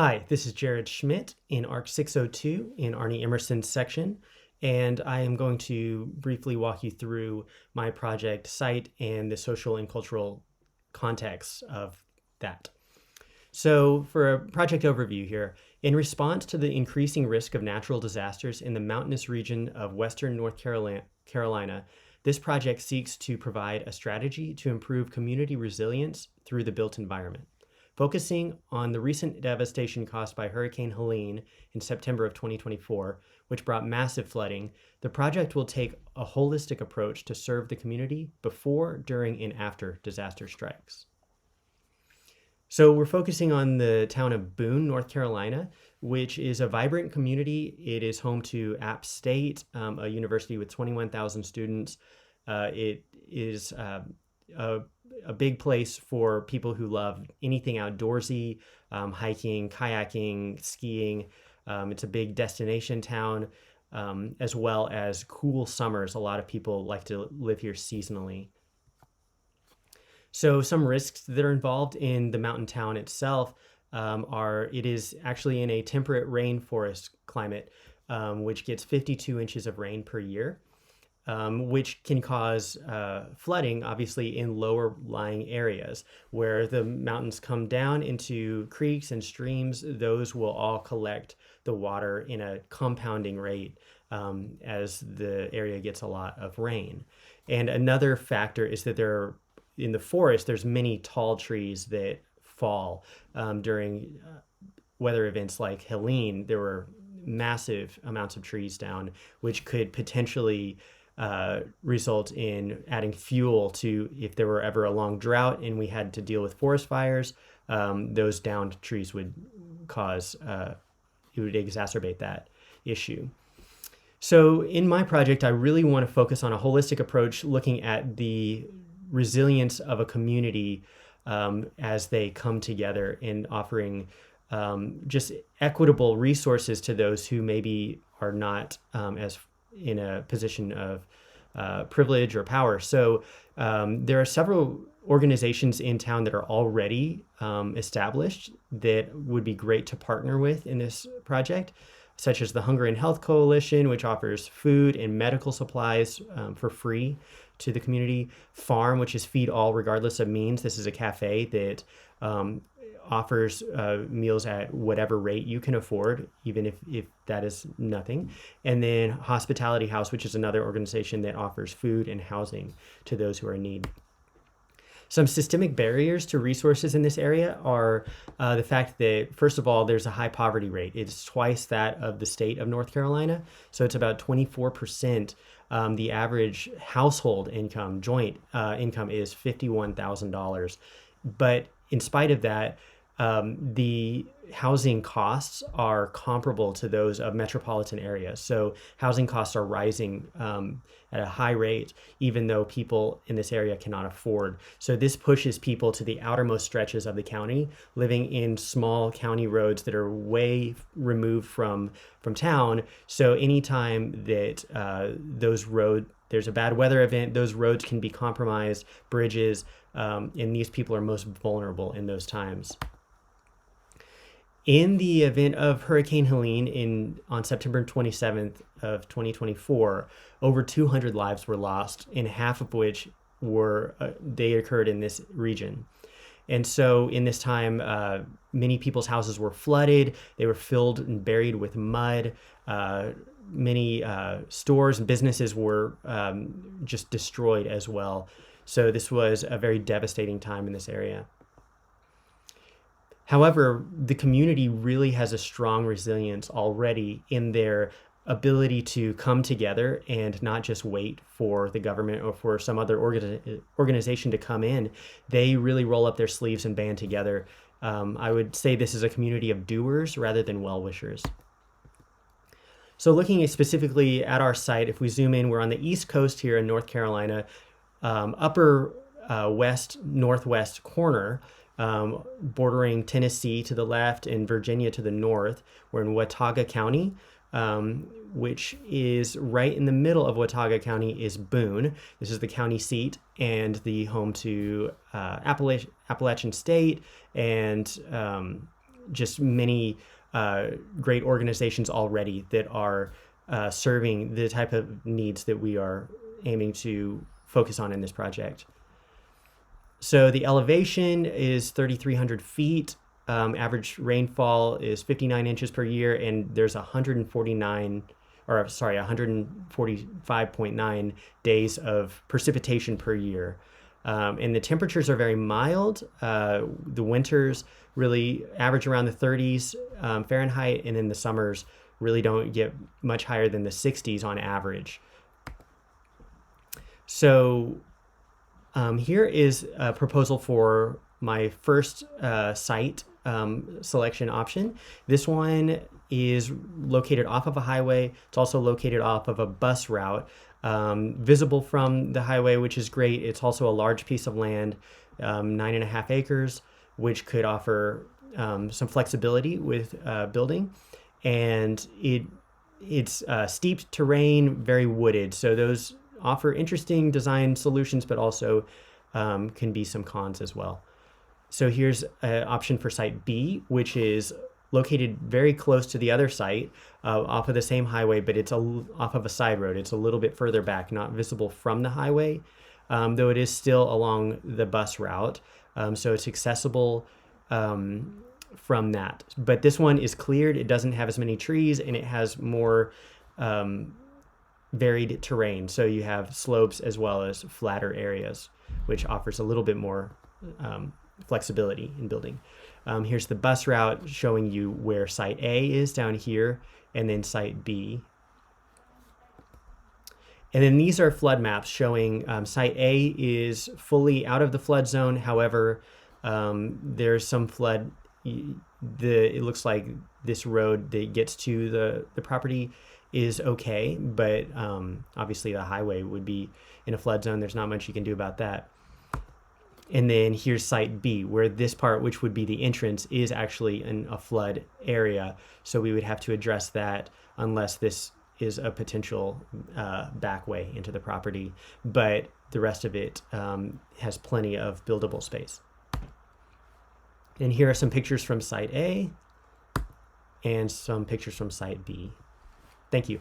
Hi, this is Jared Schmidt in ARC 602 in Arnie Emerson's section, and I am going to briefly walk you through my project site and the social and cultural context of that. So, for a project overview here, in response to the increasing risk of natural disasters in the mountainous region of western North Carolina, this project seeks to provide a strategy to improve community resilience through the built environment. Focusing on the recent devastation caused by Hurricane Helene in September of 2024, which brought massive flooding, the project will take a holistic approach to serve the community before, during, and after disaster strikes. So we're focusing on the town of Boone, North Carolina, which is a vibrant community. It is home to App State, a university with 21,000 students. It is a big place for people who love anything outdoorsy, hiking, kayaking, skiing. It's a big destination town, as well as cool summers. A lot of people like to live here seasonally. So some risks that are involved in the mountain town itself it is actually in a temperate rainforest climate, which gets 52 inches of rain per year. Which can cause flooding, obviously, in lower lying areas where the mountains come down into creeks and streams. Those will all collect the water in a compounding rate as the area gets a lot of rain. And another factor is that in the forest, there's many tall trees that fall during weather events like Helene. There were massive amounts of trees down, which could potentially result in adding fuel to if there were ever a long drought and we had to deal with forest fires. Those downed trees would it would exacerbate that issue. So in my project, I really want to focus on a holistic approach looking at the resilience of a community as they come together and offering just equitable resources to those who maybe are not as in a position of privilege or power. So there are several organizations in town that are already established that would be great to partner with in this project, such as the Hunger and Health Coalition, which offers food and medical supplies for free to the community. FARM, which is Feed All Regardless of Means. This is a cafe that offers meals at whatever rate you can afford, even if that is nothing. And then Hospitality House, which is another organization that offers food and housing to those who are in need. Some systemic barriers to resources in this area are the fact that, first of all, there's a high poverty rate. It's twice that of the state of North Carolina. So it's about 24%. The average household income, joint income, is $51,000. But in spite of that, the housing costs are comparable to those of metropolitan areas. So housing costs are rising at a high rate, even though people in this area cannot afford. So this pushes people to the outermost stretches of the county, living in small county roads that are way removed from town. So anytime that there's a bad weather event, those roads can be compromised, bridges, and these people are most vulnerable in those times. In the event of Hurricane Helene on September 27th of 2024, over 200 lives were lost, and half of which they occurred in this region. And so in this time, many people's houses were flooded. They were filled and buried with mud. Many stores and businesses were just destroyed as well. So this was a very devastating time in this area. However, the community really has a strong resilience already in their ability to come together and not just wait for the government or for some other organization to come in. They really roll up their sleeves and band together. I would say this is a community of doers rather than well-wishers. So looking specifically at our site, if we zoom in, we're on the East Coast here in North Carolina, upper west northwest corner, bordering Tennessee to the left and Virginia to the north. We're in Watauga County, which is right in the middle of Watauga County is Boone. This is the county seat and the home to Appalachian State and just many great organizations already that are serving the type of needs that we are aiming to focus on in this project. So the elevation is 3,300 feet. Average rainfall is 59 inches per year, and there's 145.9 days of precipitation per year. And the temperatures are very mild. The winters really average around the 30s Fahrenheit, and then the summers really don't get much higher than the 60s on average. So here is a proposal for my first site selection option. This one is located off of a highway. It's also located off of a bus route, visible from the highway, which is great. It's also a large piece of land, 9.5 acres, which could offer some flexibility with building. And it's steep terrain, very wooded. So those offer interesting design solutions, but also can be some cons as well. So here's an option for site B, which is located very close to the other site, off of the same highway, but it's off of a side road. It's a little bit further back, not visible from the highway, though it is still along the bus route. So it's accessible from that. But this one is cleared. It doesn't have as many trees, and it has more varied terrain. So you have slopes as well as flatter areas, which offers a little bit more flexibility in building. Here's the bus route showing you where site A is down here, and then site B. And then these are flood maps showing site A is fully out of the flood zone. However, there's some flood. It looks like this road that gets to the property is okay, but obviously the highway would be in a flood zone. There's not much you can do about that. And then here's site B, where this part, which would be the entrance, is actually in a flood area. So we would have to address that unless this is a potential back way into the property. But the rest of it has plenty of buildable space. And here are some pictures from site A and some pictures from site B. Thank you.